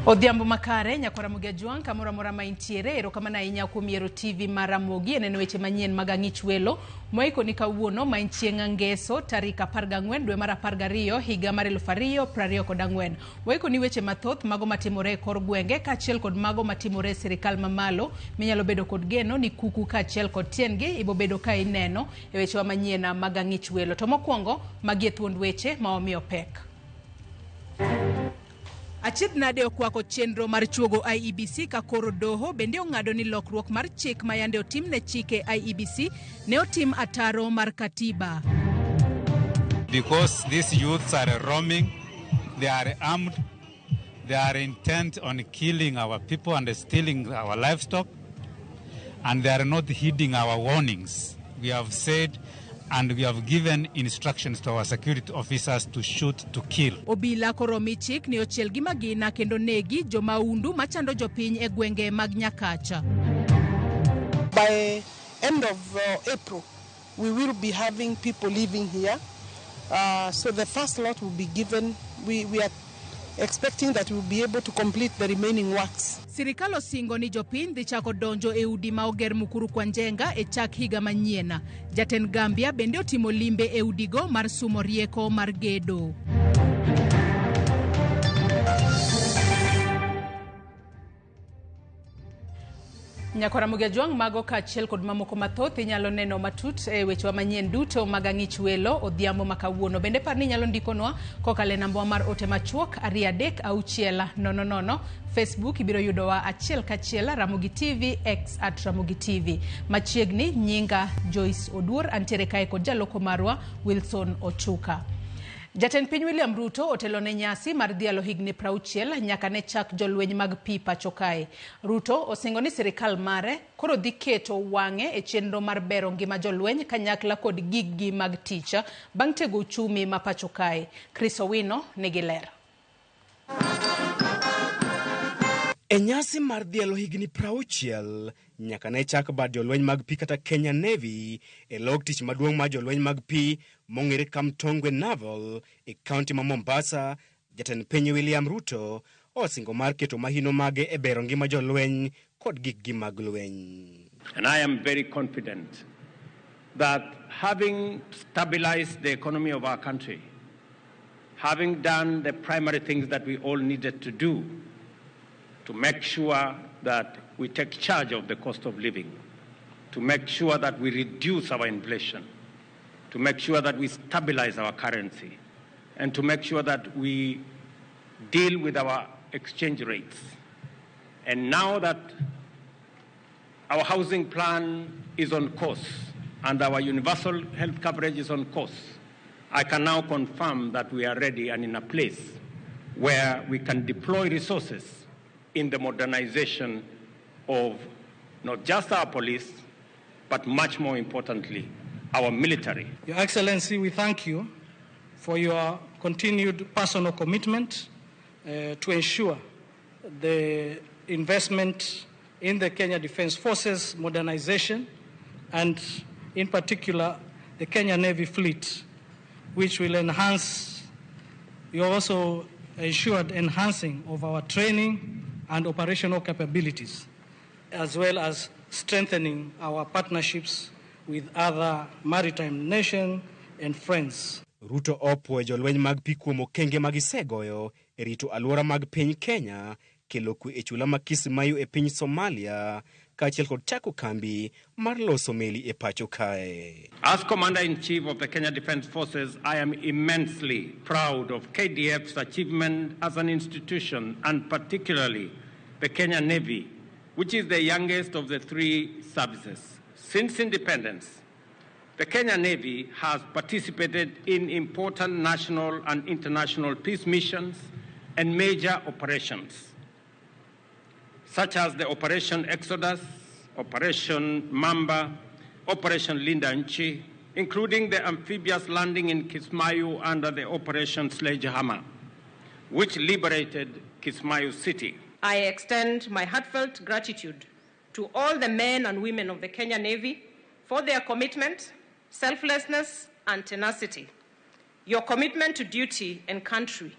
Odhiambo makare nyakora mugejwang kamora mora maintiere erokamana inya kumiero TV Ramogi eneno weche manyien mag ang'ich welo moiko ni kawuono mainchieng' ngeso tarik 14 dwe mar 12 higa mar 2024. Moiko ni weche mathoth mago matimore kor gwenge kaachiel kod mago matimore sirikal mamalo minyalo bedo kod geno ni kuku kaachiel kod tiengi ibo bedo ka ineno e weche manyien mag ang'ich welo. To mokwongo magi thuond weche ma omiyo pek. Achiedh nade okwako chenro mar chuogo IEBC ka koro doho bende ong'ado ni lokruok mar chik ma yande otim ne chike IEBC ne otim ataro mar katiba. Because these youths are roaming, they are armed, they are intent on killing our people and stealing our livestock, and they are not heeding our warnings. We have said and we have given instructions to our security officers to shoot to kill. Obila koromi chik ni ochiel gi magina kendo negi jomaundu machando jopiny e gwenge mag Nyakacha. By end of April, we will be having people living here. So the first lot will be given. We are expecting that we will be able to complete the remaining works. Sirikal osingo ni jopiny dhi chako donjo e udi ma oger Mukuru kwa Njenga e chak higa manyiena. Jatend Gambia bende otimo limbe e udigo mar sumo rieko mar gedo. Nyakora mugejwang mago kaachiel kod mamoko mathoth inyalo neno matut e weche manyien duto mag ang'ich welo odhiambo makawuono. Bende par ni nyalo ndikonwa kokale namba mar ote machuok 33600. Facebook ibiro yudowa achiel kachiel Ramogi TV X @Ramogi TV. Machiegni nyinga Joyce Oduor antiere kae kod jaloko marwa Wilson Ochuka. Jatend piny William Ruto otelo ne nyasi mar dhialo higni 60 nyaka ne chak jolweny mag pi pacho kae. Ruto osingo ni sirikal mare koro dhi keto wang'e e chenro mar bero ngima jolweny kanyakla kod giggi mag tich bang' tego uchumi ma pacho kae. Chris Owino nigi ler. E nyasi mar dhialo higni 60 nyaka ne chak bad jolweny mag pi kata Kenya Navy e log tich maduong' mar jolweny mag pi mong'ere Kamtongwe Naval e kaunti ma Mombasa. Jatend piny William Ruto osingo mar keto mahino mage e bero ngima jolweny kod giggi mag lweny. And I am very confident that having stabilized the economy of our country, having done the primary things that we all needed to do to make sure that we take charge of the cost of living, to make sure that we reduce our inflation, to make sure that we stabilize our currency, and to make sure that we deal with our exchange rates. And now that our housing plan is on course and our universal health coverage is on course, I can now confirm that we are ready and in a place where we can deploy resources in the modernization of not just our police, but much more importantly, our military. Your Excellency, we thank you for your continued personal commitment to ensure the investment in the Kenya Defence Forces modernization and in particular the Kenya Navy fleet, which will enhance. You also ensured enhancing of our training and operational capabilities, as well as strengthening our partnerships with other maritime nations and friends. Ruto opwe jolweny mag pi kuom okenge magisegoyo e rito alwora mag piny Kenya, kelo kwe e chula ma Kismayu e piny Somalia, kaachiel kod chako kambi mar loso meli e pacho kae. As Commander-in-Chief of the Kenya Defence Forces, I am immensely proud of KDF's achievement as an institution, and particularly the Kenya Navy, which is the youngest of the three services. Since independence, the Kenya Navy has participated in important national and international peace missions and major operations, such as the Operation Exodus, Operation Mamba, Operation Linda Nchi, including the amphibious landing in Kismayu under the Operation Sledgehammer, which liberated Kismayu City. I extend my heartfelt gratitude to all the men and women of the Kenya Navy for their commitment, selflessness, and tenacity. Your commitment to duty and country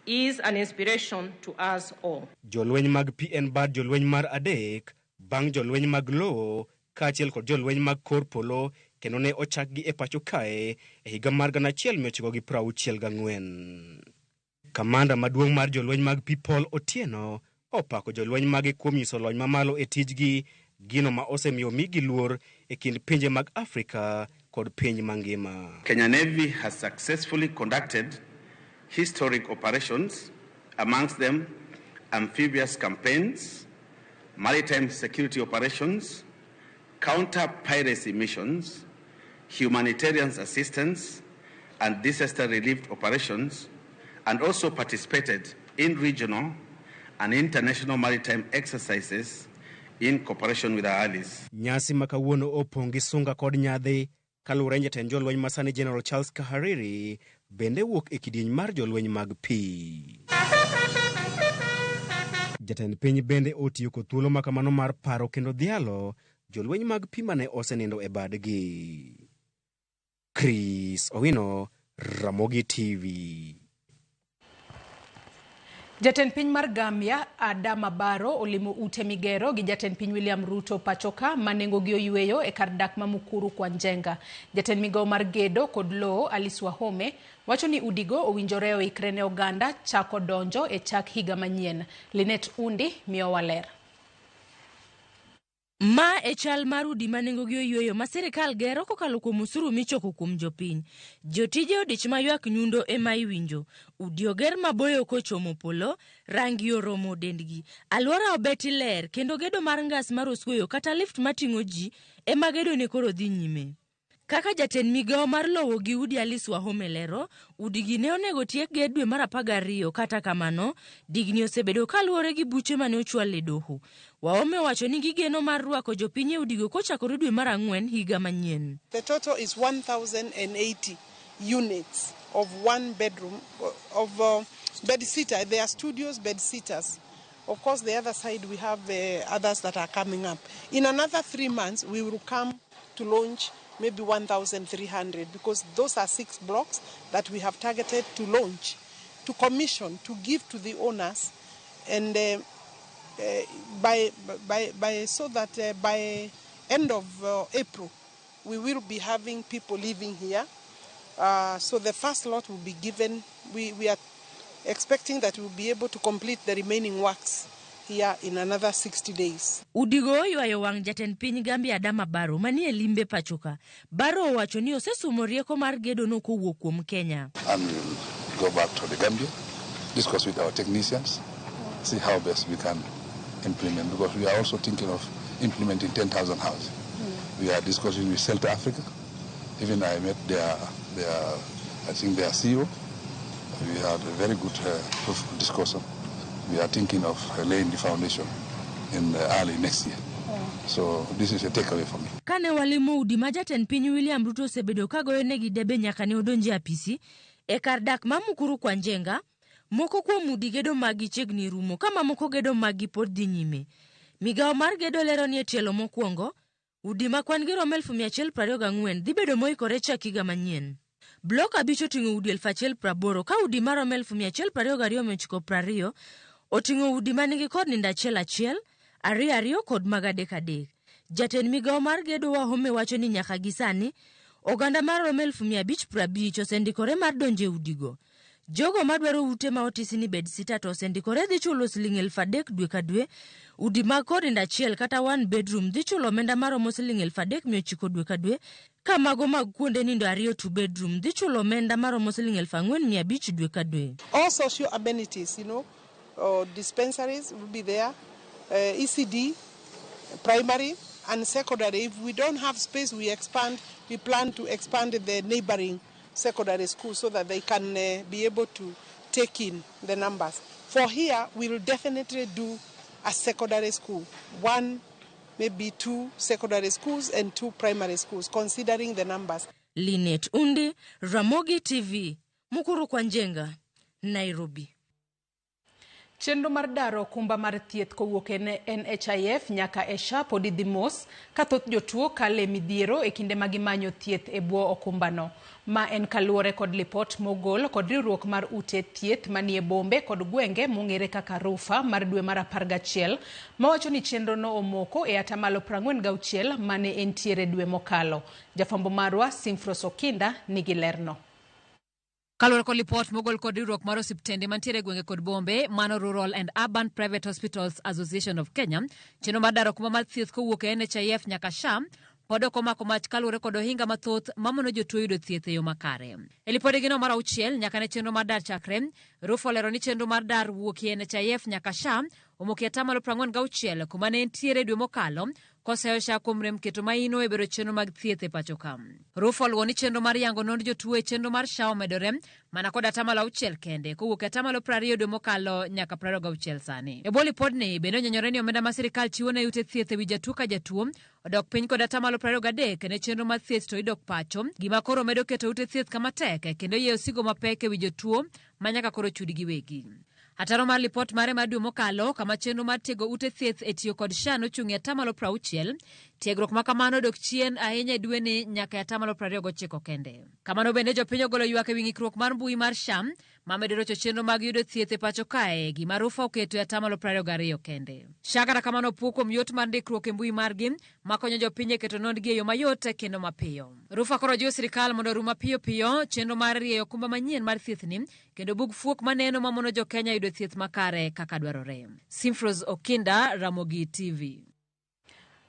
is an inspiration to us all. Jolweny mag PN bad jolweny mar adek, bang jolweny mag lowo, kaachiel kod jolweny mag kor polo, kendo ne ochakgi e pacho kae e higa mar 1964. Kamanda maduong' mar jolweny mag Paul Otieno opako jolweny mage kuom nyiso lony mamalo e tijgi, gino ma osemiyo migi luor e kind pinje mag Afrika kod piny mangima. Kenya Navy has successfully conducted historic operations, amongst them amphibious campaigns, maritime security operations, counter-piracy missions, humanitarian assistance, and disaster relief operations, and also participated in regional and international maritime exercises in cooperation with our allies. Nyasi makawuono opong' gi sunga kod nyadhi, kaluwore ni jatend jolweny masani General Charles Kahariri bende wuok e kidieny mar jolweny mag pi. Jatend piny bende otiyo kod thuolo makamano mar paro kendo dhialo jolweny mag pi mane osenindo e badgi. Chris Owino, Ramogi TV. Jatend piny mar Gambia Adama Barrow olimo ute migero gi jatend piny William Ruto pachoka manengogi oyueyo e kar dak ma Mukuru kwa Njenga. Jatend migao mar gedo kod lowo Alice Wahome wacho ni udigo owinjore oikre ne oganda chako donjo e chak higa manyien. Linet Undi miyo waler. Ma e chal mar udi manengogi oyueyo ma sirikal gero kokalo kuom osuru michoko kuom jopiny. Jotije odich mayuak nyundo ema iwinjo. Udi oger maboyo kochomo polo, rangi oromo dendgi. Alwora obeti ler kendo gedo mar ngas mar osweyo kata lift mating'o ji ema gedo ne koro dhi nyime. Kaka jatend migao mar lowo gi udi Alice Wahome lero, udigi ne onego tiek ged dwe mar 12 kata kamano, digni osebedo kaluwore gi buche mane ochwal e doho. Wahome wacho ni gigeno mar rwako jopiny e udigo kochakore dwe mar 4 higa manyien. The total is 1,080 units of one bedroom of bed sitter. There are studios, bed sitters. Of course, the other side we have others that are coming up. In another 3 months, we will come to launch maybe 1,300 because those are 6 blocks that we have targeted to launch, to commission, to give to the owners, and so that by end of April we will be having people living here. So the first lot will be given. We are expecting that we will be able to complete the remaining works here in another 60 days. Udigo yuayo wang jatend piny Gambia Adama Barrow manie limbe pachoka. Barrow wacho ni osesumo rieko mar gedo no kowuok kuom Kenya. And we'll go back to the Gambia, discuss with our technicians, see how best we can implement, because we are also thinking of implementing 10,000 houses. We are discussing with Celta Africa. Even I met their CEO. We had a very good discussion. We are thinking of laying the foundation in early next year. So this is a takeaway for me. Kane walimo udi ma jatend piny William Ruto osebedo kagoyo negi debe nyaka ne odonje apisi e kar dak ma Mukuru kwa Njenga, moko kuom udi gedo magi chiegni rumo kama moko gedo magi pod dhi nyime. Migao mar gedo lero ni e tielo mokwongo, udi ma kwan gi romo 1,124 dhi bedo moikore chak higa manyien. Blok abich oting'o udi 1,080 ka udi ma romo 1,220 oting'o udi manigi kod nindo achiel, ariyo kod mag adek. Jatend migao mar gedo Wahome wacho ni nyaka gisani oganda mar romo 550 osendikore mar donje udigo. Jogo madwaro ute ma otisi ni bed sita to osendikore dhi chulo Sh3,000 dwe ka dwe. Udi mag kod nindo achiel kata one bedroom dhi chulo omenda maromo Sh3,900 dwe ka dwe. Ka mago mag kuonde nindo 2 two bedroom dhi chulo omenda maromo Sh4,500 dwe ka dwe. All social amenities, dispensaries will be there, ECD, primary and secondary. If we don't have space, we plan to expand the neighboring secondary schools so that they can be able to take in the numbers. For here, we will definitely do a secondary school, 1, maybe 2 secondary schools and 2 primary schools, considering the numbers. Linet Undi, Ramogi TV, Mukuru kwa Njenga, Nairobi. Chenro mar daro kumba mar thieth kowuok NHIF nyaka SHA pod idhi mos ka thoth jotuo kale midhiero e kinde ma gimanyo thieth e bwo okumbano. Ma en kaluwore kod lipot mogol kod riwruok mar ute thieth manie bombe kod gwenge mong'ere kaka Rufa mar dwe mar 11 mawacho ni chenro no omoko e atamalo 46 mane entiere dwe mokalo. Jafambo marwa Simfros Okinda nigi lerno. Kalore kod lipot mogol kod riwruok mar osiptende mantiere gwenge kod bombe, mano Rural and Urban Private Hospitals Association of Kenya, chenro mar daro kuma mar thieth kowuok e NHIF nyaka SHA pod ok omako mach kalure kod ohinga mathoth mamono jotuo yudo thieth e yo makare. E lipodegino mar 6 nyaka ne chenro mar dar chakre, Rufa olero ni chenro mar dar wuok e NHIF nyaka SHA omoki atamalo 46 kuma ne entiere dwe mokalo koseyo SHA kuom rem keto maino e bero chenro mag thieth e pacho ka. Rufa oluwo ni chenro mar yango nond jotuo e chenro mar SHA omedore mana kod atamalo 6 kende kowuok e atamalo 20 dwe mokalo nyaka 26 sani. E bwo lipodni bende onyenyore ni omenda ma sirikal chiwo ne ute thieth e wi jatuo ka jatuo odok piny kod atamalo 23 ne chenro mar thieth to idok pacho, gima koro medo keto ute thieth kama tek kendo yie osigo mapek e wi jotuo manyaka koro chudi giwegi. Ataro mar lipot mare mar dwe mokalo kama chenro mar tego ute thieth e tiyo kod SHA nochung'e atamalo 60, tiegruok ma kamano dok chien ahinya e dweni nyaka atamalo 29 kende. Kamano bende jopiny ogolo ywak e wi ng'ikruok mar mbui mar SHA mamedo rocho chenro mag yudo thieth e pacho kae, gima Rufa oketo e atamalo 22 kende. SHA kata kamano puo kuom yot mar ndikruok e mbui margi makonyo jopiny e keto nondgi e yo mayot kendo mapiyo. Rufa koro jiwo sirikal mondo orum mapiyo piyo chenro mar rieyo okumba manyien mar thiethni kendo bug fuok maneno mamono jo Kenya yudo thieth makare kaka dwarore. Simfros Okinda, Ramogi TV.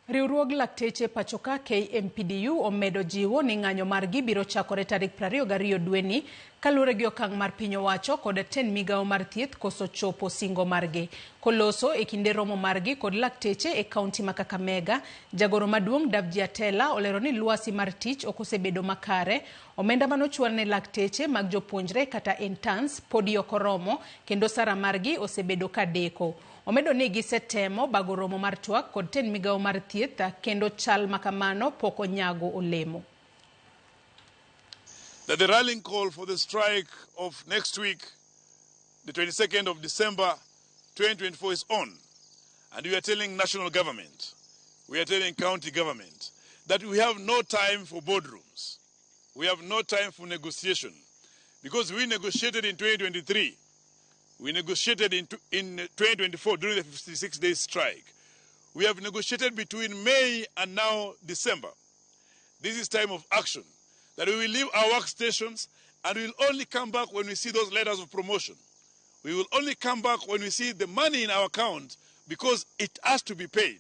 Riwruog lakteche pachoka KMPDU omedo jiwo ni ng'anyo margi biro chakore tarik 22 dweni kalure gi okang' mar piny owacho kod ten migawo mar thieth koso chopo singo margi. Koloso e kinde romo margi kod lakteche e kaunti ma Kakamega, jagoro maduong' Davji Atela olero ni lwasi mar tich okosebedo makare, omenda manochwal ne lakteche mag jopuonjre kata interns podi ok oromo kendo sara margi osebedo kadeko. Omedo ni gisetemo bago romo mar twak kod ten migawo mar thieth kendo chal makamano poko nyago olemo. That the rallying call for the strike of next week, the 22nd of December 2024 is on. And we are telling national government, we are telling county government that we have no time for boardrooms. We have no time for negotiation because we negotiated in 2023. We negotiated in 2024 during the 56-day strike. We have negotiated between May and now December. This is time of action, that we will leave our workstations and we will only come back when we see those letters of promotion. We will only come back when we see the money in our account because it has to be paid.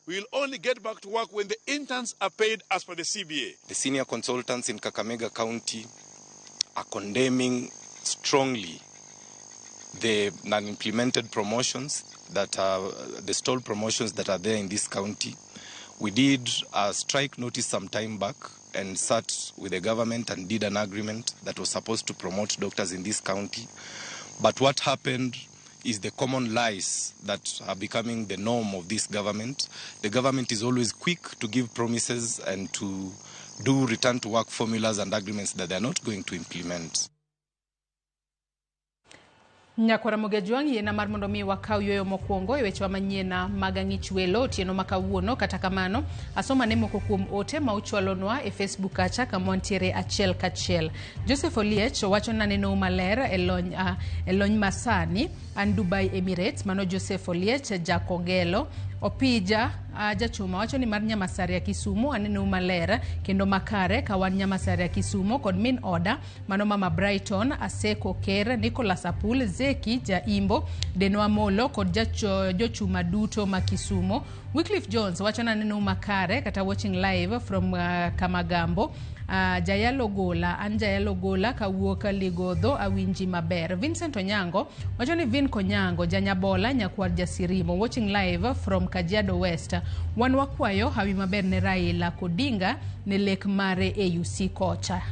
We will only get back to work when the interns are paid as per the CBA. The senior consultants in Kakamega County are condemning strongly the non-implemented promotions that are the stalled promotions that are there in this county. We did a strike notice some time back and sat with the government and did an agreement that was supposed to promote doctors in this county. But what happened is the common lies that are becoming the norm of this government. The government is always quick to give promises and to do return to work formulas and agreements that they are not going to implement. Nyakwara Mogejuang yena mar mondo mi wakaw yoyo mokwongo e weche manyien mag ang'ich welo tieno makawuono. Kata kamano asoma ne moko kuom ote ma uchwalonwa e Facebook acha kamontiere achiel kachiel. Joseph Oliech wacho na neno maler e lony masani an Dubai Emirates. Mano Joseph Oliech jakogelo Opija jachuma wacho ni mar Nyamasare ya Kisumu aneno maler kendo makare kawan Nyamasare ya Kisumu kod min oda mano Mama Brighton Aseko Ker Nicholas Apul Zeki Jaimbo Denwa Molo kod jochuma duto ma Kisumu. Wycliffe Jones wacho na neno makare kata watching live from Kamagambo. Jayalo Gola Anjayalo Gola kawuok Ligodho awinji maber. Vincent Onyango wacho ni Vin Konyango Janyabola nyakwar Jasirimo watching live from Kajiado West. Wan wakwayo hawi maber ne Raila Kodinga ne lek mare AUC kocha.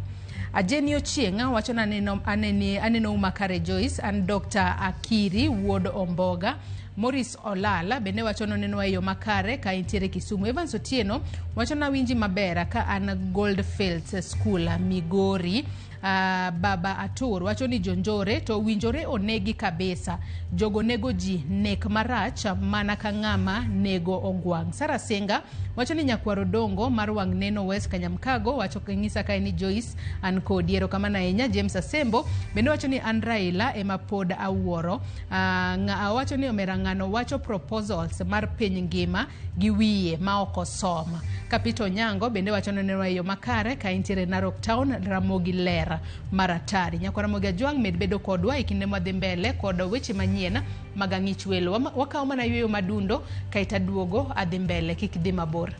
Ajeni Ochienga wacho na aneno makare Joyce and Dr. Akiri Ward Omboga. Morris Olala bende wacho neno eyo makare ka intiere Kisumu. Evans Otieno wacho na winji mabera ka an Goldfields School Migori. Baba Atur wacho ni jonjore to winjore onegi kabisa. Jogo nego ji nek marach mana ka ng'ama nego ogwang. Sara Senga wacho ni nyakwaro dongo mar wang' neno West Kanyamkago wacho king'isa kae ni Joyce an kodi erokamano ahinya. James Asembo bende wacho ni an Raila ema pod awuoro. Wacho ni omera ng'ano wacho proposals mar piny ngima gi wiye ma ok osoma. Kapito Nyango bende wacho ni neno yo makare ka intiere Narok Town Ramogi Lera Maratari. Nyakwara Ramogi Ajwang' med bedo kodwa e kinde madhi mbele kod weche manyien mag ang'ich welo. Wakawo mana yweyo madundo kaita duogo adhi mbele kik dhi mabor.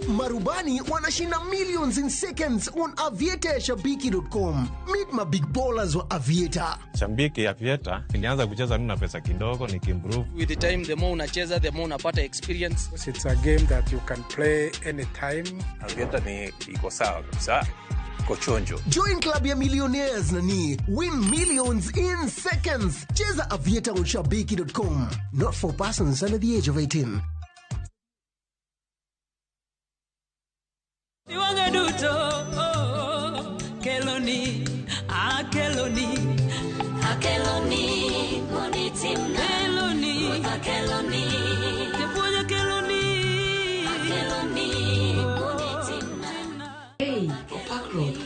Marubani wanashinda millions in seconds on aviatorshabiki.com. Meet my big ballers wa Aviator. Shambiki Aviator nilianza kucheza na pesa kidogo nikimprove. With the time the more unacheza the more unapata experience. It's a game that you can play anytime. Aviator ni iko sawa kabisa. Kochonjo. Join club ya millionaires nani. Win millions in seconds. Cheza Aviator on shabiki.com. Not for persons under the age of 18. Keloni, Keloni, Maritime, Keloni, Hey, Opak Road,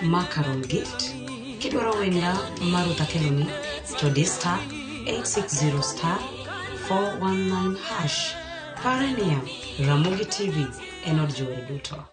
Macaron Gift. Kidwaro wenda Maruta Keloni, to this star 860 star 419 hash. Parenia, Ramogi TV, enod jowere duto.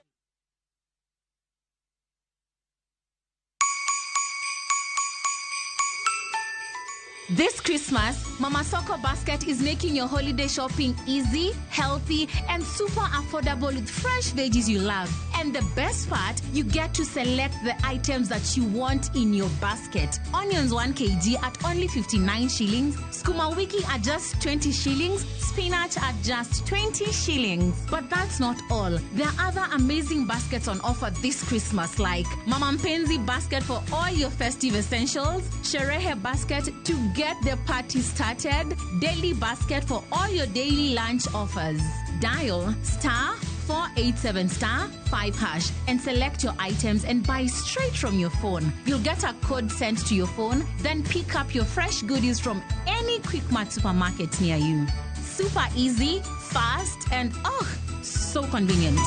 This Christmas, Mama Soko Basket is making your holiday shopping easy, healthy, and super affordable with fresh veggies you love. And the best part, you get to select the items that you want in your basket. Onions 1 kg at only 59 shillings, skuma wiki at just 20 shillings, spinach at just 20 shillings. But that's not all. There are other amazing baskets on offer this Christmas, like Mama Mpenzi basket for all your festive essentials, Sherehe basket to get the party started, daily basket for all your daily lunch offers. Dial star 487 star 5 hash and select your items and buy straight from your phone. You'll get a code sent to your phone, then pick up your fresh goodies from any Quick Mart supermarket near you. Super easy, fast, and so convenient.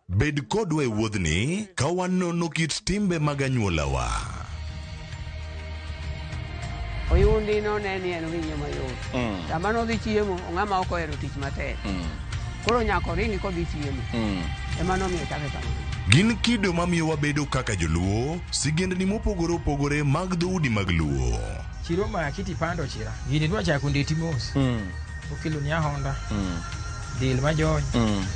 Bed kodwa e wuodhni ka wanono kit timbe mag anyuolawa. Oyundi no neni en winyo mayot. Sama nodhi chiemo, ng'ama ok ohero tich matek. Koro nyako ringi kodhi chiemo. Ema nomiyo chake kamano. Gin kido mamiyo wabedo kaka joluo, sigendni mopogore opogore mag dhoudi mag luo. Chiro ma kiti pando chira. Gini dwa chako ndeti mos. Okelo nya Honda. Dil majony.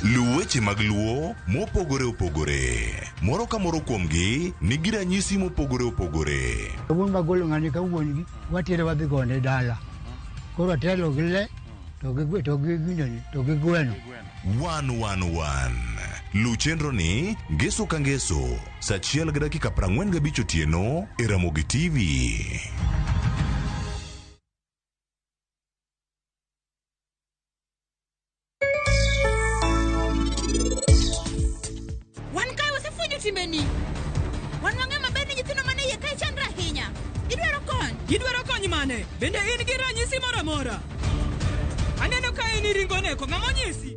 Luweche mag luo mopogore opogore. Moro ka moro kuomgi nigi ranyisi mopogore opogore. Wuon magolo ng'ani ka wuongi watere wadhi gone dala. Koro telo gile to gi gweno. 111 Luchenro ni ngeso ka ngeso saa 1:45 otieno e Ramogi TV. Idwaro kony mane? Bende in gi ranyisi moro amora? Aneno ka in ringo neko, ng'ama onyisi?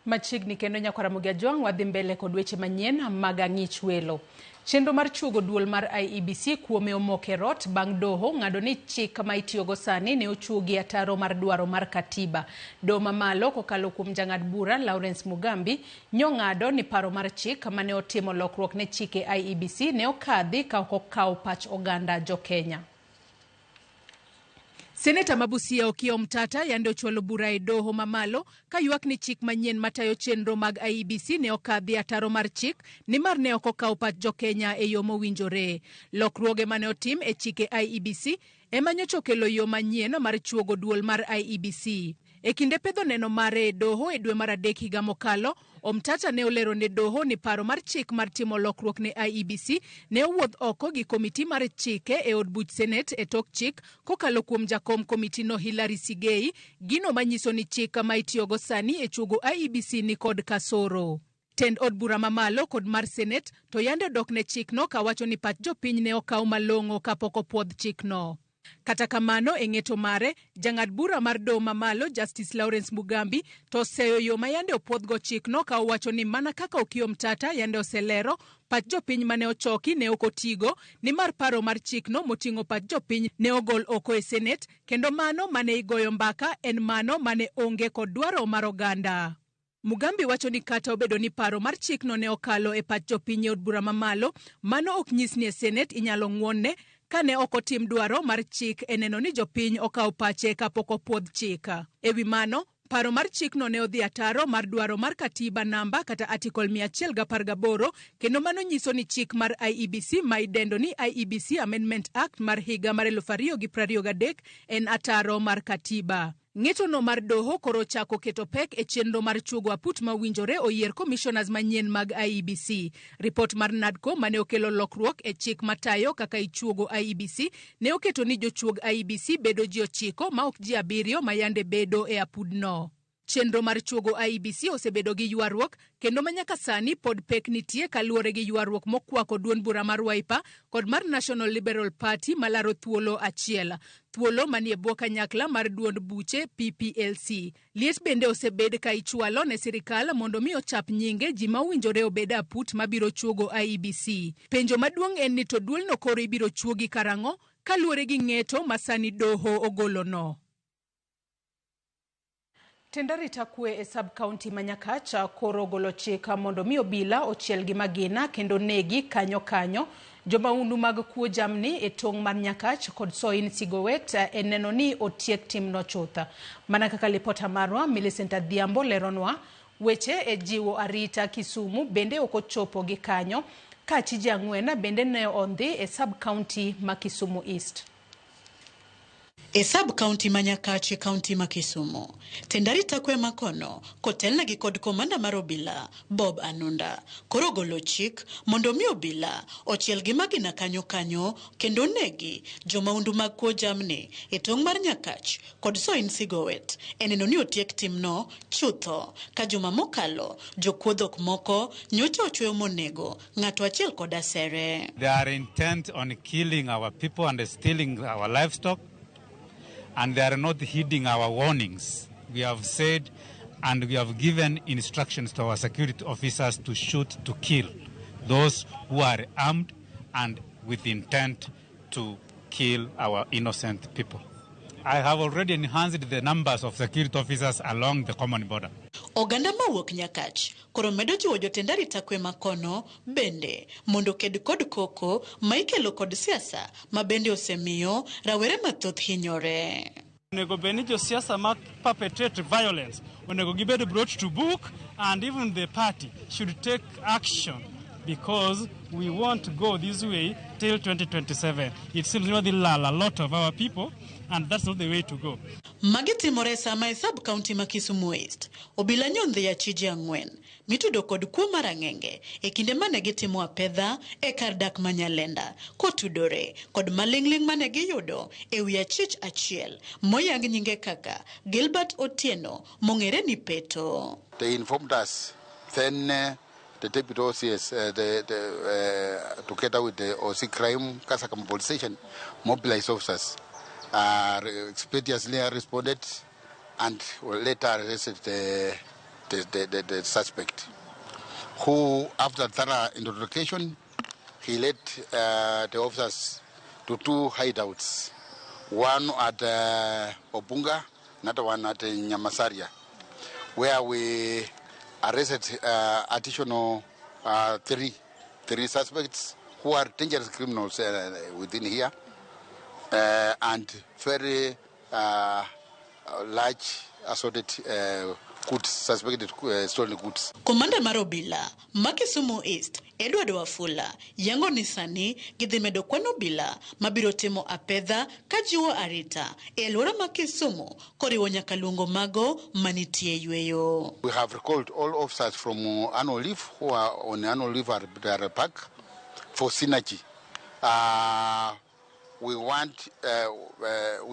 Machiegni kendo Nyakwara Ramogi Ajwang' wadhi mbele kod weche manyien mag ang'ich welo. Chenro mar chugo duol mar IEBC kuome omoke rot bang' doho ng'ado ni chik ma itiyogo sani ne ochugi ataro mar dwaro mar katiba. Doho mamalo kokalo kuom jang'ad bura Lawrence Mugambi nyong'ado ni paro mar chik mane otimo lokruok ne chike IEBC ne okadhi ka ok okawo pach oganda jo Kenya. Seneta Mabusia Okiya Omtata yande ochwalo bura e doho mamalo ka ywak ni chik manyien matayo chenro mag IEBC ne okadhi ataro mar chik nimar ne ok okaw pach jo-Kenya e yo mowinjore. Lokruoge mane otim e chike IEBC ema nyocha okelo yo manyien mar chuogo duol mar IEBC. E kinde pedho neno mare e doho e dwe mar adek higa mokalo, Omtata ne olero ne doho ni paro mar chik mar timo lokruok ne IEBC ne owuoth oko gi komiti mar chike e od buch Senate e tok chik kokalo kuom jakom komiti no Hilary Sigei, gino manyiso ni chik ma itiyogo sani e chuogo IEBC ni kod kasoro. Tend od bura mamalo kod mar Senate to yande dok ne chik no kawacho ni pach jopiny ne okaw malong'o kapok opuodh chik no. Kata kamano e ng'eto mare, jang'ad bura mar doho mamalo Justice Lawrence Mugambi to oseyo yo ma yande opuodhgo chik no ka owacho ni mana kaka Okiya Omtata yande oselero, pach jopiny mane ochoki ne ok otigo nimar paro mar chik no moting'o pach jopiny ne ogol oko e Senate, kendo mano mane igoyo mbaka en mano mane onge kod dwaro mar oganda. Mugambi wacho ni kata obedo ni paro mar chik no ne okalo e pach jopiny e od bura mamalo, mano ok nyis ni e Senate inyalo ng'wonne kane ok otim dwaro mar chik e neno ni jopiny okaw pache kapok opuodh chik. E wi mano, paro mar chik no ne odhi ataro mar dwaro mar katiba namba kata article 118 kendo mano nyiso ni chik mar IEBC ma idendo ni IEBC Amendment Act mar higa mar 2023 en ataro mar katiba. Ng'eto no mar doho koro chako keto pek e chenro mar chuogo aput mawinjore oyier commissioners manyien mag IEBC. Report mar NADCO mane okelo lokruok e chik matayo kaka ichuogo IEBC ne oketo ni jochuog IEBC bedo ji 9 ma ok ji 7 ma yande bedo e apudno. Chenro mar chuogo IEBC osebedo gi ywaruok kendo manyaka sani pod pek nitie kaluwore gi ywaruok mokwako duond bura mar Wiper kod mar National Liberal Party malaro thuolo achiel. Thuolo manie bwo kanyakla mar duond buche PPLC. Liet bende osebed ka ichwalo ne sirikal mondo mi ochap nyinge ji ma owinjore obed aput mabiro chuogo IEBC. Penjo maduong' en ni to duolno koro ibiro chuogi karang'o kaluwore gi ng'eto masani doho ogolono. Tend arita kwe e sub-county Manyakacha koro golo chik mondo mi obila ochiel gi magina kendo negi kanyo jomaundu mag kuo jamni e tong' mar Nyakach kod Soin Sigowet e neno ni otiek timno chutha. Mana kaka lipota marwa Millicent Adhiambo leronwa, weche e jiwo arita Kisumu bende okochopo gi kanyo ka tije ang'wen bende ne ondhi e sub-county ma Kisumu East. E sub-county Manyakache county ma Kisumu, tend arita kwe makono kotelnegi kod komanda mar obila Bob Anunda koro golo chik mondo mi obila ochiel gi magina kanyo kendo negi jomaundu mag kuo jamni e tong' mar Nyakach kod Soin Sigowet e neno ni otiek timno chutho ka juma mokalo jokuodhok moko nyocha ochweyo monego ng'ato achiel kod asere. They are intent on killing our people and stealing our livestock. And they are not heeding our warnings. We have said and we have given instructions to our security officers to shoot to kill those who are armed and with intent to kill our innocent people. I have already enhanced the numbers of security officers along the common border. Oganda mawuok Nyakach koro medo jiwo jotend arita kwe makono bende mondo ked kod koko ma ikelo kod siasa ma bende osemiyo rawere mathoth hinyore. Onego beni jo siasa ma perpetrate violence onego gibed brought to book, and even the party should take action because we want to go this way till 2027. It seems we will lull a lot of our people, and that's not the way to go. Magitimore sama e sub-county ma Kisumu East, obila nyondhi ya chije ang'wen mitudo kod kuo marang'enge e kinde mane gitimo apedha e kar dak Manyalenda kotudore kod maling'ling mane giyudo e wi achich achiel moyang nyinge kaka Gilbert Otieno mong'ere ni Peto. They informed us, then the deputy OCS, together with the OC Crime Kasakam Police Station, mobilized officers expeditiously responded and later arrested the suspect, who, after thorough interrogation, he led the officers to 2 hideouts, one at Obunga, another one at Nyamasaria, where we arrested additional 3 suspects who are dangerous criminals within here, and very large assorted goods, suspected stolen goods. Komanda Marobila, Makisumu East, Edward Wafula, yango ni sani, gidhimedo kwano bila, mabiro timo apedha, kajiwo arita, elora Makisumu, koriwo nyaka luongo mago manitie yweyo. We have recalled all officers from annual leave who are on annual leave at the park for synergy. We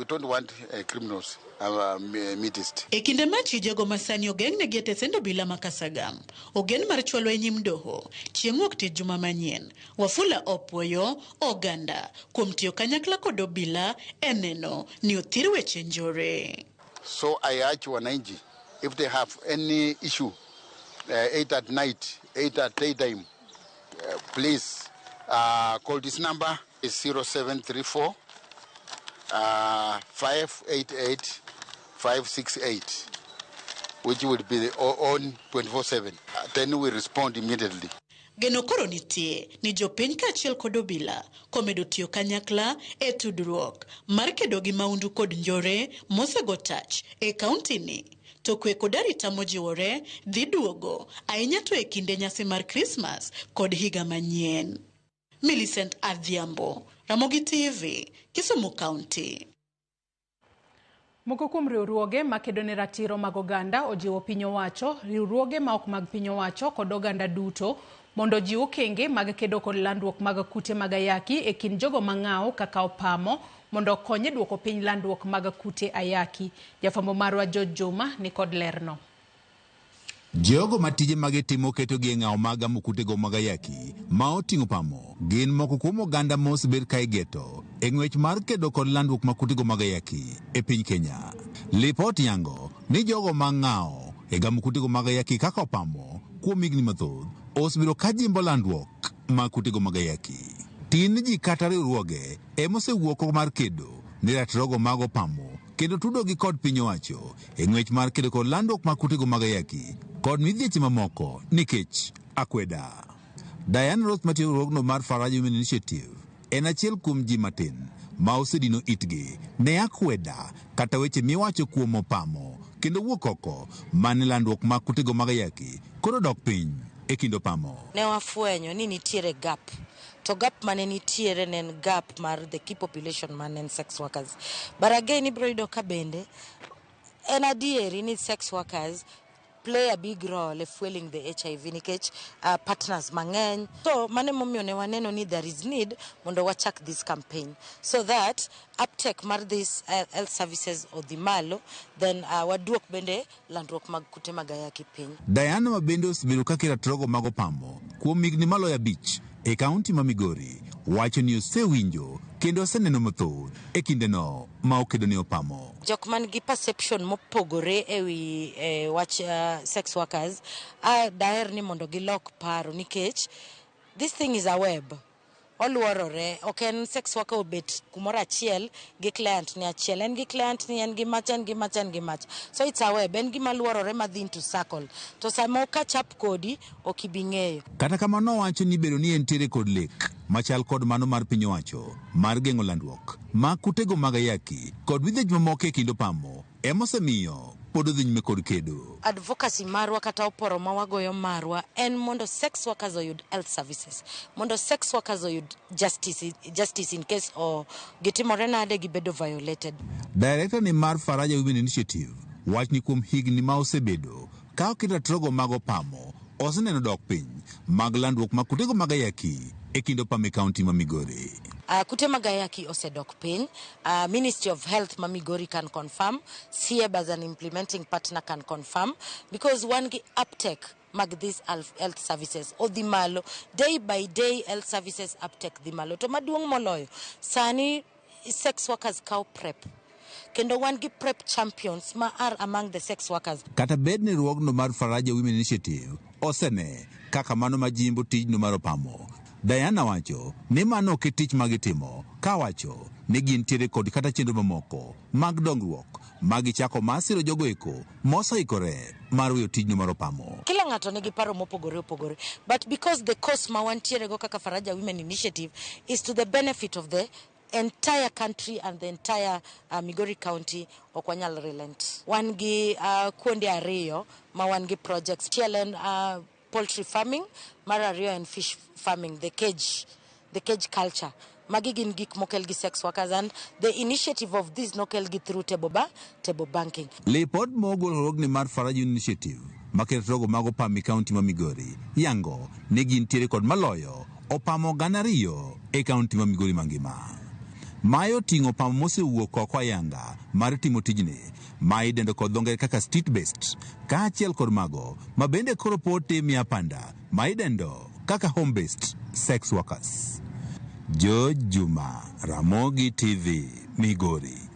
don't want criminals midist. Ekinde machi jogo masani ogeng ne giete sendo bila makasagam. Ogen mar chwalo enyim doho. Chieng' wuok tich juma manyien. Wafula opwoyo oganda. Kuom tiyo kanyakla kod obila eneno ni othir weche njore. So I urge wananchi, if they have any issue, 8 at night, 8 at daytime, please call this number. Is 0734 588 568, which will be on 24/7. Then we respond immediately. Geno koro nitie ni jopiny kaachiel kod obila komedo tiyo kanyakla e tudruok mar kedo gi maundu kod njore mosego tach e kaunti ni. To kwe kod arita mojiwore dhi duogo ahinya to e kinde nyasi mar Christmas kod higa manyien. Millicent Adhiambo, Ramogi TV, Kisumu County. Moko kuom riwruoge makedo ne ratiro mag oganda ojiwo piny owacho, riwruoge ma ok mag piny owacho kod oganda duto mondo jiw okenge mag kedo kod landruok mag kute mag ayaki e kind jogo mang'aw kaka opamo mondo konye duoko piny landruok mag kute ayaki. Jafwambo marwa George Juma ni kod lerno. Jogo matije mage timo keto gi ng'aw maga mokutego mag ayaki ma oting'o pamo gin moko kuom oganda mosebed ka igeto e ng'wech mar kedo kod landruok makutego mag ayaki e piny Kenya. Lipot yango ni jogo mang'aw e gamo kutego mag ayaki kaka opamo kuom higni mathoth osebiro ka jimbo landruok makutego mag ayaki. Tin ji kata riwruoge emosewuok mar kedo ni ratirogo mag opamo kendo tudogi kod piny owacho e ng'wech mar kedo kod landruok makutego mag ayaki kod midhieche mamoko nikech akweda. Diane Roth matiyo riwruogno mar Faraja Women Initiative en achiel kuom ji matin ma osedino itgi ne akweda kata weche miwacho kuom opamo kendo wuok oko mane landruok mag kutego mag ayaki koro dok piny e kind opamo. Ne wafwenyo ni nitiere gap. To gap mane nitiere nen gap mar the key population man sex workers. But again, ibro yudo ka bende en adieri ni sex workers play a big role in fueling the HIV nikech partners mang'eny. So mane momiyo ne waneno ni there is need mondo wachak this campaign so that uptake mar this health services odhi malo, then waduok bende landruok mag kute mag ayaki piny. Diana mabende osebedo ka ratirogo mag opamo kuom higni maloyo 5 e kaunti ma Migori wacho ni osewinjo kendo oseneno mathoth e kindeno ma okedo ne opamo. Jok man gi perception mopogore ewi wach sex workers daher ni mondo gilok paro nikech this thing is a web. Oluorore, ok en sex worker obet kumora achiel gi client ni achiel, en gi client ni en gi mach, en gi mach, en gi mach. So it's a web, en gima luorore madhi into circle. To samo ka chap kodi okibing'eyo. Kata kamano wacho ni bedo ni entiere kod lek machal kod mano mar piny owacho mar geng'o landruok ma kutego mag ayaki kod widhech mamoko e kind opamo emosemiyo pod odhi nyime kod kedo. Advocacy marwa kata oporo ma wagoyo marwa en mondo sex workers oyud health services, mondo sex workers oyud justice in case gitimore nade gibedo violated. Director ni mar Faraja Women Initiative wach ni kuom higni ma osebedo ka oketo ratirogo mag opamo oseneno dok piny mag landruok mag kutego mag ayaki e kind opamo e kaunti ma Migori. Kute mag ayaki osedok piny. Ministry of Health ma Migori can confirm, CIEB as an implementing partner can confirm, because one uptake mag these health services odhi malo, day by day health services uptake dhi malo. To maduong' moloyo sani sex workers kaw prep kendo wan gi prep champions ma are among the sex workers. Kata bed ni riwruogno mar Faraja Women Initiative osene kaka mano ma jimbo tijno mar opamo. Diana wacho ni mano ok tich magitimo, ka wacho ni gintiere kod kata chenro mamoko mag dongruok magichako masiro jogo eko mosaikore mar weyo tijno mar opamo. Kila ng'ato nigi paro mopogore opogore, but because the cause ma wantiere go kaka Faraja Women Initiative is to the benefit of the entire country and the entire Migori County okwanyal relent. Wan gi kuonde ariyo ma wan gi projects chielen poultry farming, mar ariyo and fish farming, the cage culture. Magi gin gik mokel gi sex workers, and the initiative of this nokel gi through table banking. Lipod mogol rogni mar Faraj Initiative maket rogo mago pami county ma Migori yango ne gin tiere kod maloyo opamo gana riyo e county ma Migori mangima. Mayo tingo pamo mosewuok oko ayanga mar timo tijni ma idendo kod dho ngere kaka street based, kaachiel kod mago ma bende koro pod timie apanda ma idendo kaka home based sex workers. George Juma, Ramogi TV, Migori.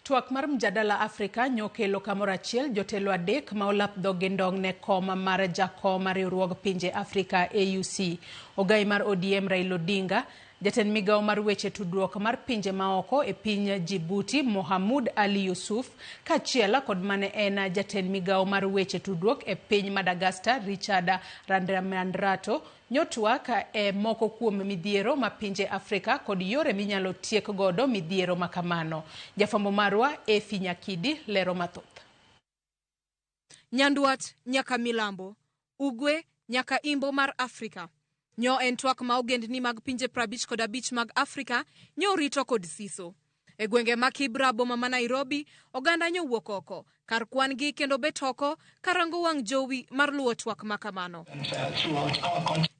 Twak mar mjadala Afrika nyokelo kamoro achiel jotelo adek ma olap dhoge ndong ne koma mar jakom mar riwruog pinje Afrika AUC. Ogai mar ODM Raila Odinga, jatend migawo mar weche tudruok mar pinje maoko e piny Djibouti Mohamud Ali Yusuf, kaachiel kod mane en jatend migawo mar weche tudruok e piny Madagascar Richard Randramandrato nyotwak e moko kuom midhiero ma pinje Afrika kod yore minyalo tiek godo midhiero makamano. Jafambo marwa Efi Nyakidi lero mathoth. Nyanduat nyaka milambo, ugwe nyaka imbo mar Afrika. Nyo en twak ma ogendni mag pinje 55 mag Afrika nyo rito kod siso. E gwenge ma Kibra boma ma Nairobi, oganda nyo wuok oko, kar kwan gi kendo bet oko karango wang' jowi mar luwo twak makamano.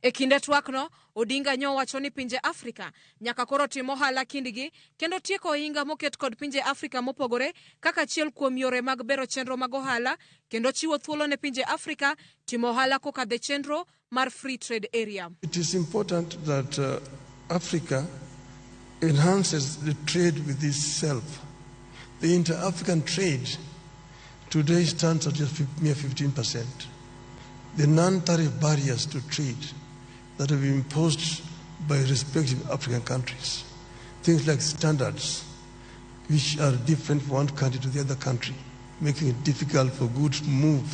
E kinde twak no, Odinga nyo wacho ni pinje Afrika nyaka koro timo ohala kindgi kendo tieko ohinga moket kod pinje Afrika mopogore kaka achiel kuom yore mag bero chenro mag ohala kendo chiwo thuolo ne pinje Afrika timo ohala kokadho chenro mar free trade area. It is important that Africa enhances the trade with itself. The inter-African trade today stands at just mere 15%. The non-tariff barriers to trade that have been imposed by respective African countries, things like standards which are different from one country to the other country, making it difficult for goods to move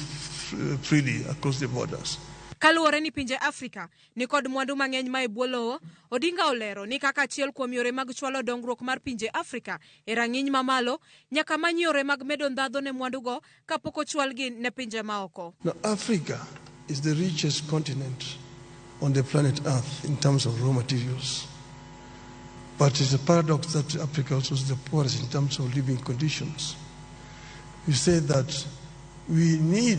freely across the borders. Kaluwore ni pinje Afrika ni kod mwandu mang'eny ma e bwo lowo, Odinga olero ni kaka achiel kuom yore mag chwalo dongruok mar pinje Afrika e rang'iny mamalo nyaka many yore mag medo ndhadho ne mwandugo kapok ochwalgi ne pinje maoko. Now, Africa is the richest continent on the planet Earth in terms of raw materials. But it's a paradox that Africa also is the poorest in terms of living conditions. We say that we need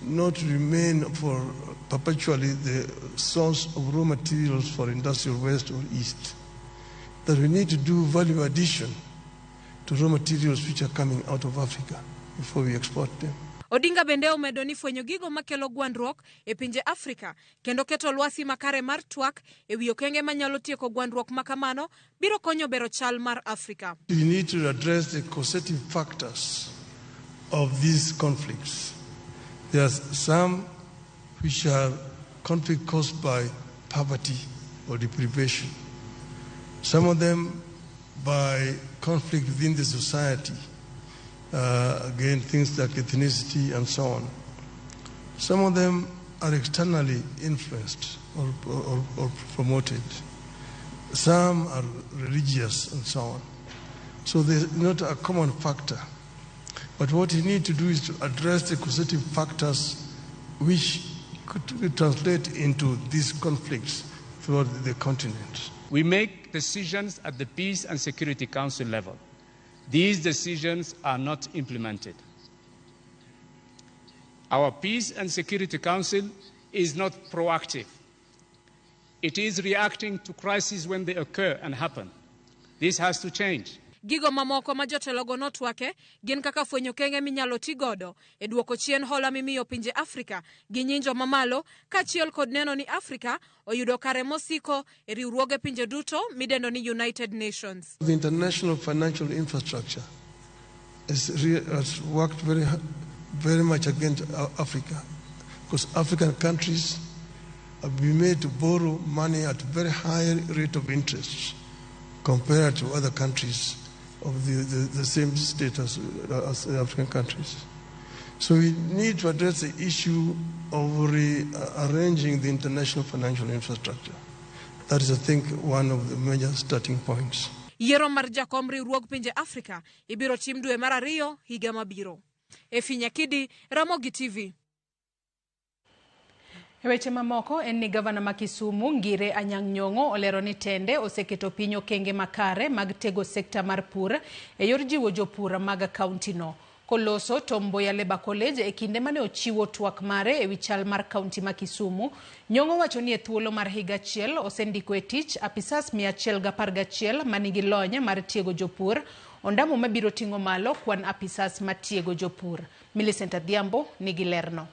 not remain for perpetually the source of raw materials for industrial west or east. That we need to do value addition to raw materials which are coming out of Africa before we export them. Odinga bende omedo ni fwenyo gigo makelo gwandruok e pinje Afrika kendo keto lwasi makare mar twak e wi okenge manyalo tieko gwandruok makamano biro konyo bero chal mar Afrika. We need to address the causative factors of these conflicts. There are some which are conflict caused by poverty or deprivation. Some of them by conflict within the society. Again, things like ethnicity and so on. Some of them are externally influenced or promoted. Some are religious and so on. So there's not a common factor. But what you need to do is to address the causative factors which could translate into these conflicts throughout the continent. We make decisions at the Peace and Security Council level. These decisions are not implemented. Our Peace and Security Council is not proactive. It is reacting to crises when they occur and happen. This has to change. Gigo mamoko ma jotelogo notwake gin kaka fwenyo kenge minyalo ti godo e duoko chien hola mimiyo pinje Afrika gi nyinjo mamalo kaachiel kod neno ni Afrika oyudo kare mosiko e riwruoge pinje duto midendo ni United Nations. The international financial infrastructure has worked very much against Africa because African countries have been made to borrow money at a very high rate of interest compared to other countries of the same status as African countries. So we need to address the issue of rearranging the international financial infrastructure. That is, I think, one of the major starting points. Yiero mar jakom riwruog pinje Afrika ibiro tim dwe mar 2 higa mabiro. Nyakidi, Ramogi TV. Weche mamoko en ni gavana ma Kisumu Ngire Anyang' Nyong'o olero ni tende oseketo piny okenge makare mag tego sekta mar pur e yor jiwo jopur mag kaunti no. Koloso Tom Mboya Labour College e kinde mane ochiwo twak mare e wi chal mar kaunti ma Kisumu, Nyong'o wacho ni e thuolo mar higa achiel osendiko e tich apisas 111 manigi lony mar tiego jopur, ondamo mabiro ting'o malo kwan apisas matiego jopur. Millicent Adhiambo nigi lerno.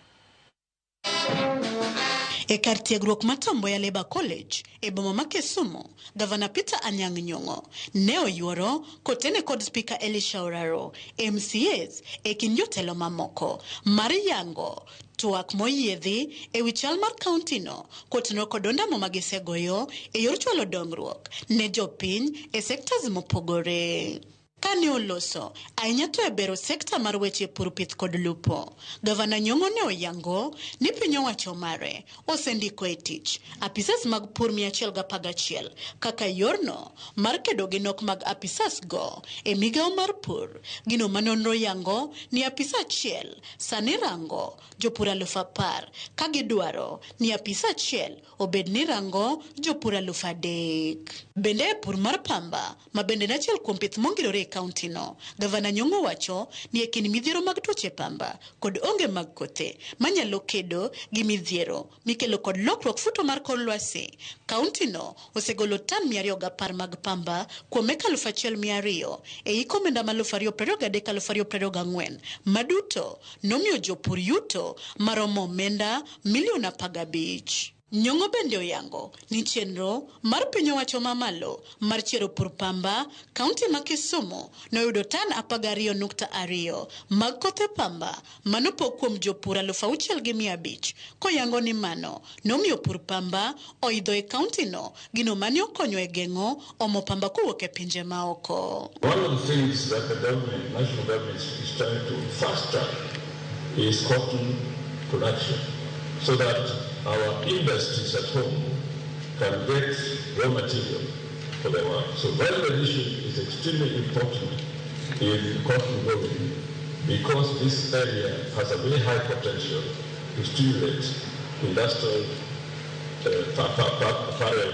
E kar tiegruok ma Tom Mboya Labour College e boma ma Kisumu, Gavana Peter Anyang' Nyong'o ne oyuoro kotene kod Speaker Elisha Oraro, MCAs e kind jotelo mamoko mar yango twak moyiedhi e wi chal mar kaunti no koteno kod ondamo magisegoyo e yor chwalo dongruok ne jopiny e sektas mopogore. Kane oloso ahinya to e bero sekta mar weche pur pith kod lupo, Gavana Nyong'o ne oyango ni piny owacho mare osendiko e tich apisas mag pur 111 kaka yorno mar kedo gi nok mag apisas go e migawo mar pur. Gino manonro yango ni apisa achiel sani rango jopur 10,000 ka gidwaro ni apisa achiel obed ni rango jopur 3,000. Bende e pur mar pamba ma bende nachiel kuom pith mongirore kaunti no, Gavana Nyong'o wacho ni e kind midhiero mag tuoche pamba kod onge mag kothe manyalo kedo gi midhiero mikelo kod lokruok futo mar kor lwasi, kaunti no osegolo tan 210 mag pamba kuom eka 1,200 e iko omenda ma 2023-2024 maduto nomiyo jopur yuto maromo omenda milion 15. Nyong'o bende oyango ni chenro mar piny owacho mamalo mar chiero pur pamba kaunti ma Kisumu noyudo tan 12.2 mag kothe pamba manopog kuom jopur 6,500 koyango ni mano nomiyo pur pamba oidho e kaunti no, gino mane okonyo e geng'o omo pamba kowuok e pinje maoko. One of the things that the national government is trying to fast track is cotton production, so that our industries at home can get raw material for their work. So value addition is extremely important in cotton growing because this area has a very high potential to stimulate industrial apparel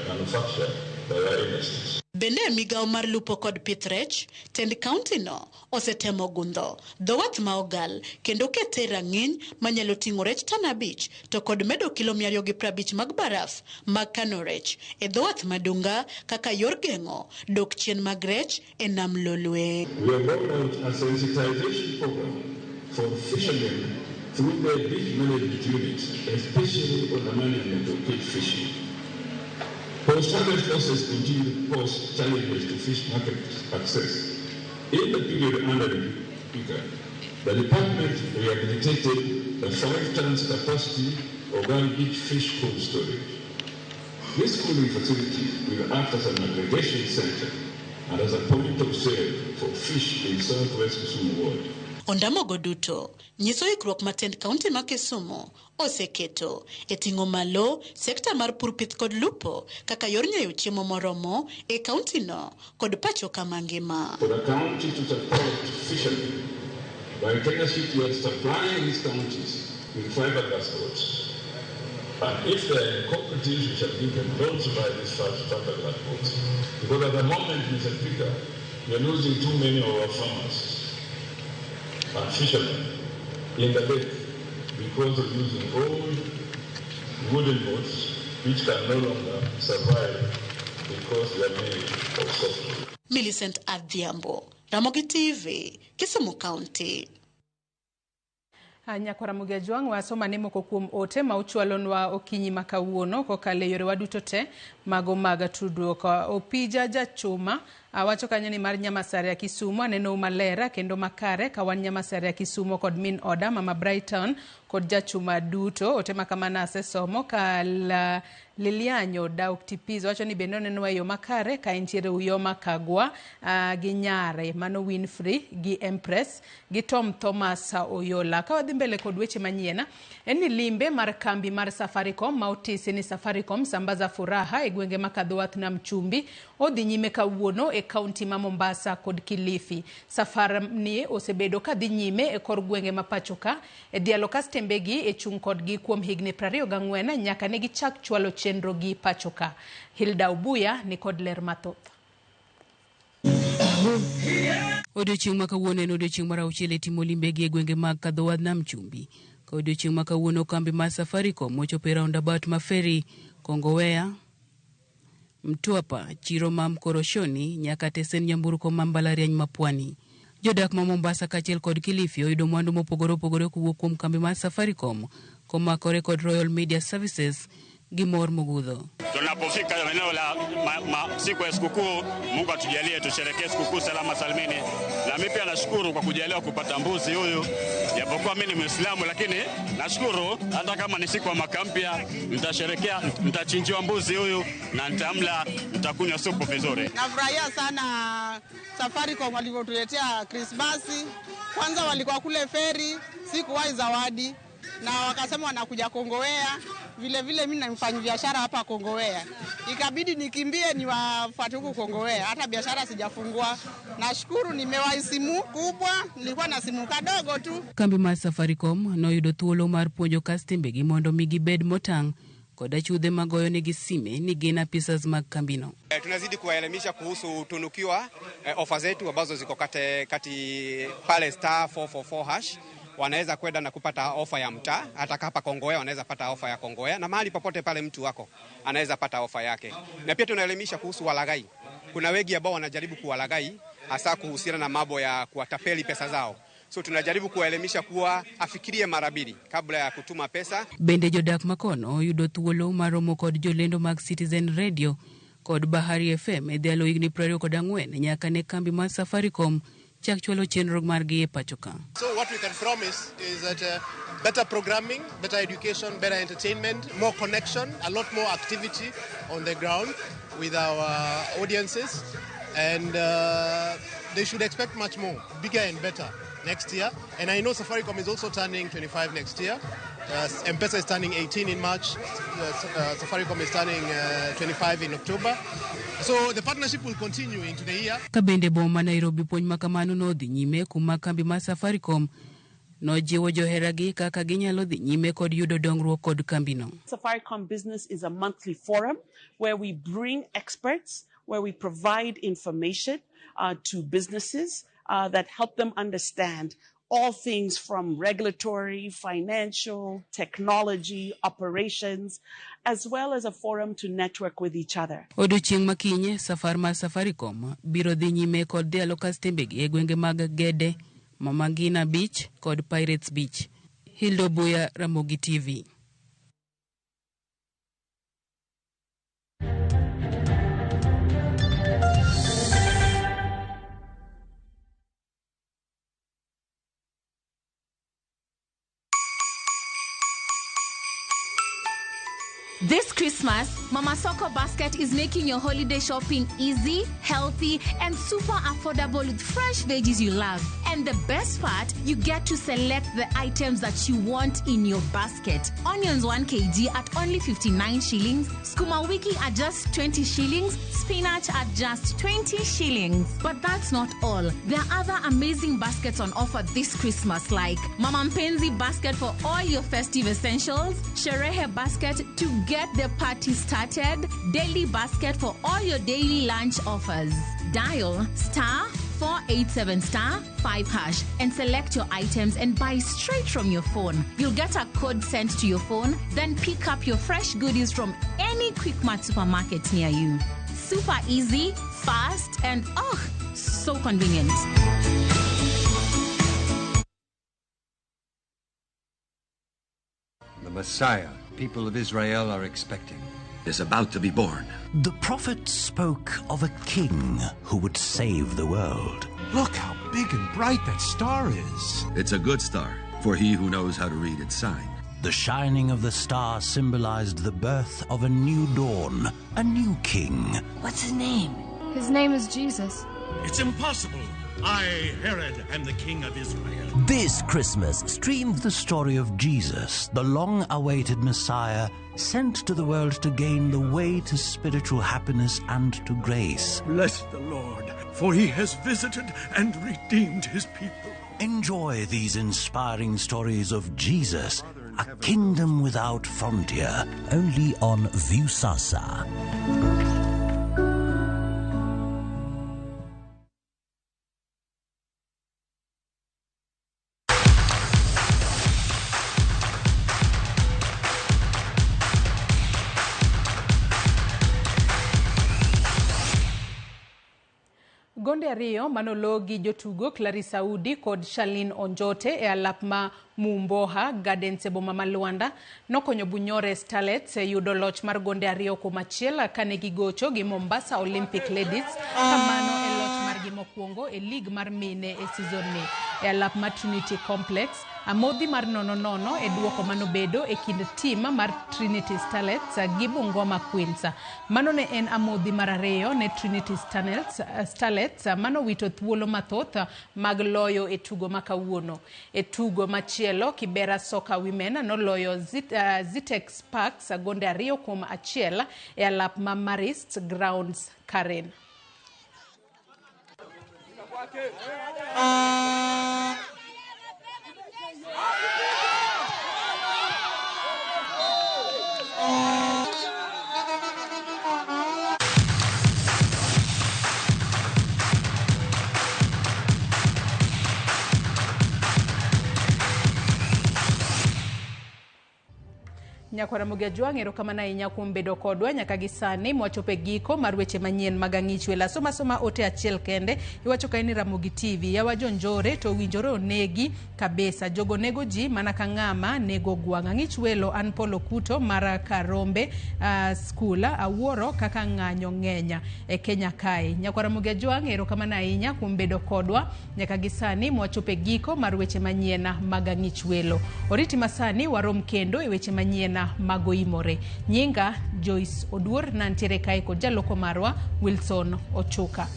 manufacture by our industries. Bende migawo mar lupo kod pith rech, tend kaunti no osetemo gundho dhowath ma ogal kendo kete rang'iny manyalo ting'o rech tan 5 to kod medo kilo 250 mag baraf mag kano rech e dhowath madunga kaka yor geng'o dok chien mag rech e nam Lolwe. We have rolled out a sensitization program for fishermen through the beach management unit, especially on the management of big fishing. Post-harvest process continue to pose challenges to fish market access. In the period under review, the department rehabilitated the 5 tons capacity organic beach fish cold storage. This cooling facility will act as an aggregation center and as a point of sale for fish in southwest Kisumu ward. Ondamo goduto nyiso ikruok matend kaunti ma Kisumu oseketo e ting'o malo sekta mar pur pith kod lupo kaka yor nyayo chiemo moromo e kaunti no kod pacho kama ngima. For the county to support fishermen by partnership with supplying these counties with fiberglass boats. And if there are cooperatives which have given loans to buy these fiberglass boats, because at the moment, Mr. Speaker, we are losing too many of our farmers and fishermen in the lake because of using old wooden boats which can no longer survive because they are made of softwood. Millicent Adhiambo, Ramogi TV, Kisumu County. Nyakora Mugejwang' wasoma ne moko kuom ote ma uchwalonwa okinyi makawuono kokale yore waduto te mago mag tudruok. Opija jachuma wacho kanyo ni mar Nyamasare ya Kisumu aneno malera kendo makare kawan Nyamasare ya Kisumu kod min oda Mama Brighton kod jachuma duto ote makamana asesomo ka Lilianyo Dauk Tipizo wacho ni bende onenwa yo makare ka entiere Uyoma Kagwa gi Nyare Mano Winfrey gi Empress gi Tom Thomas Oyola. Ka wadhi mbele kod weche manyiena en ni limbe mar kambi mar Safaricom ma otisi ni Safaricom sambaza furaha e gwenge ma kadhowath nam chumbi odhi nyime kawuono e kaunti ma Mombasa kod Kilifi. Safar ni osebedo ka dhi nyime e kor gwenge ma pachoka e dialo kastembegi e chung kodgi kuom higni 24 nyaka ne gichak chwalo chenro gi pachoka. Hilda Ubuya ni kod ler mathoth. Odiochieng' ma kawuono en odiochieng' mar 6 e timo limbegi e gwenge mag kadhowath nam chumbi. Ka odiochieng' ma kawuono kambi mar Safaricom ochopo e roundabout ma Ferry, Kongowea, Mtwapa, chiro ma Mkoroshoni nyaka tesen nyamburko ma Mbalariany ma Pwani. Jodak ma Mombasa kaachiel kod Kilifi oyudo mwandu mopogore opogore kuwuok kuom kambi mar Safaricom komakore kod Royal Media Services gi mor mogudho. Tunapofika eneo la siku ya sikukuu, Mungu atujalie tusherekee sikukuu salama salmini. Na mimi pia nashukuru kwa kujaliwa kupata mbuzi huyu. Japokuwa mimi ni Muislamu, lakini nashukuru hata kama ni siku ya mwaka mpya nitasherekea, nitachinjiwa mbuzi huyu na nitamla, nitakunywa supu vizuri. Nafurahia sana Safaricom walivyotuletea Krismasi. Kwanza walikuwa kule Ferry, sikuwahi zawadi na wakasema wanakuja Kongowea. Vile vile mimi namfanya biashara hapa Kongowea. Ikabidi nikimbie niwafuate huko Kongowea. Hata biashara sijafungua. Nashukuru nimewahi simu kubwa, nilikuwa na simu kadogo tu. Kambi mar Safaricom noyudo thuolo mar puonjo kastembegi mondo migi bed motang' kod achudhe magoyo negi sime ni gin apisas mag kambino. Tunazidi kuwaelimisha kuhusu tunukiwa ofa zetu ambazo ziko kati pale star 444 hash. Wanaweza kwenda na kupata ofa ya mtaa, hata hapa Kongowea wanaweza pata ofa ya Kongowea, na mahali popote pale mtu wako anaweza pata ofa yake. Na pia tunaelimisha kuhusu walaghai. Kuna wengi ambao wanajaribu kuwalaghai hasa kuhusiana na mambo ya kuwatapeli pesa zao. So tunajaribu kuwaelimisha kuwa afikirie mara mbili kabla ya kutuma pesa. Bende jodak makono oyudo thuolo mar romo kod jolendo mag Citizen Radio kod Bahari FM e dhialo higni 24 nyaka ne kambi mar Safaricom chak chwalo chenro margi e pachoka. So what we can promise is that better programming, better education, better entertainment, more connection, a lot more activity on the ground with our audiences, and they should expect much more, bigger and better next year. And I know Safaricom is also turning 25 next year. M-Pesa is turning 18 in March. Safaricom is turning 25 in October. So the partnership will continue into the year. Kabende boma Nairobi puonj makamano no dhi nyime kuma kambi mar Safaricom no jiwo joheragi kaka ginyalo dhi nyime kod yudo dongruok kod kambino. Safaricom Business is a monthly forum where we bring experts, where we provide information to businesses that help them understand all things from regulatory, financial, technology, operations, as well as a forum to network with each other. Odiochieng' makinye safar mar Safaricom biro dhi nyime kod dhialo kastembegi e gwenge mag Gede, Mama Ngina Beach kod Pirates Beach. Hilda Ubuya, Ramogi TV. This Christmas, Mama Soko Basket is making your holiday shopping easy, healthy, and super affordable with fresh veggies you love. And the best part, you get to select the items that you want in your basket. Onions 1 kg at only 59 shillings, Skuma Wiki at just 20 shillings, spinach at just 20 shillings. But that's not all. There are other amazing baskets on offer this Christmas, like Mama Mpenzi basket for all your festive essentials, Sherehe basket to get the party started, daily basket for all your daily lunch offers. Dial *487*5# and select your items and buy straight from your phone. You'll get a code sent to your phone, then pick up your fresh goodies from any Quick Mart supermarket near you. Super easy, fast, and so convenient. The Messiah people of Israel are expecting is about to be born. The prophet spoke of a king who would save the world. Look how big and bright that star is. It's a good star for he who knows how to read its sign. The shining of the star symbolized the birth of a new dawn, a new king. What's his name? His name is Jesus. It's impossible. I, Herod, am the king of Israel. This Christmas, stream the story of Jesus, the long-awaited Messiah, sent to the world to gain the way to spiritual happiness and to grace. Bless the Lord, for he has visited and redeemed his people. Enjoy these inspiring stories of Jesus, a kingdom without frontier, only on Viusasa. Gonde ariyo manologi jotugo Clarissa Udi kod Charlene Onjote e alap ma Mumboha Gardens e boma ma Luanda nokonyo Bunyore Starlets yudo loch mar gonde ariyo kuom achiel kane gigocho gi Mombasa Olympic Ladies kamano e loch margi mokwongo e lig mar mine e season ni. E alap ma Trinity Complex, amodhi mar 0-0 e duoko manobedo e kind team mar Trinity Starlets gi Bungoma Queens. Mano ne en amodhi mar ariyo ne Trinity Starlets mano wito thuolo mathoth mag loyo e tugo makawuono. E tugo machielo, Kibera Soccer Women noloyo Zitex Sparks gonde ariyo kuom achiel e alap ma Marist Grounds Karen. Nyakwara Mugiajwang' erokamano ahinya kuom bedo kodwa nyaka gi sani mwachopo e giko mar weche manyien mag ang'ich welo. Soma ote achiel kende iwacho ka ni Ramogi TV yawa jonjore to winjore onegi kabisa. Jogo nego ji mana ka ng'ama nego gwang'. Ang'ich welo an Polo Kuto mar Karombe school awuoro kaka ng'anyo ng'enya e Kenya kae. Nyakwara Mugiajwang' erokamano ahinya kuom bedo kodwa nyaka gi sani mwachopo e giko mar weche manyien mag ang'ich welo. Oriti masani warom kendo e weche manyien magoimore. Nyinga Joyce Oduor nantiere kae kod jaloko marwa Wilson Ochuka.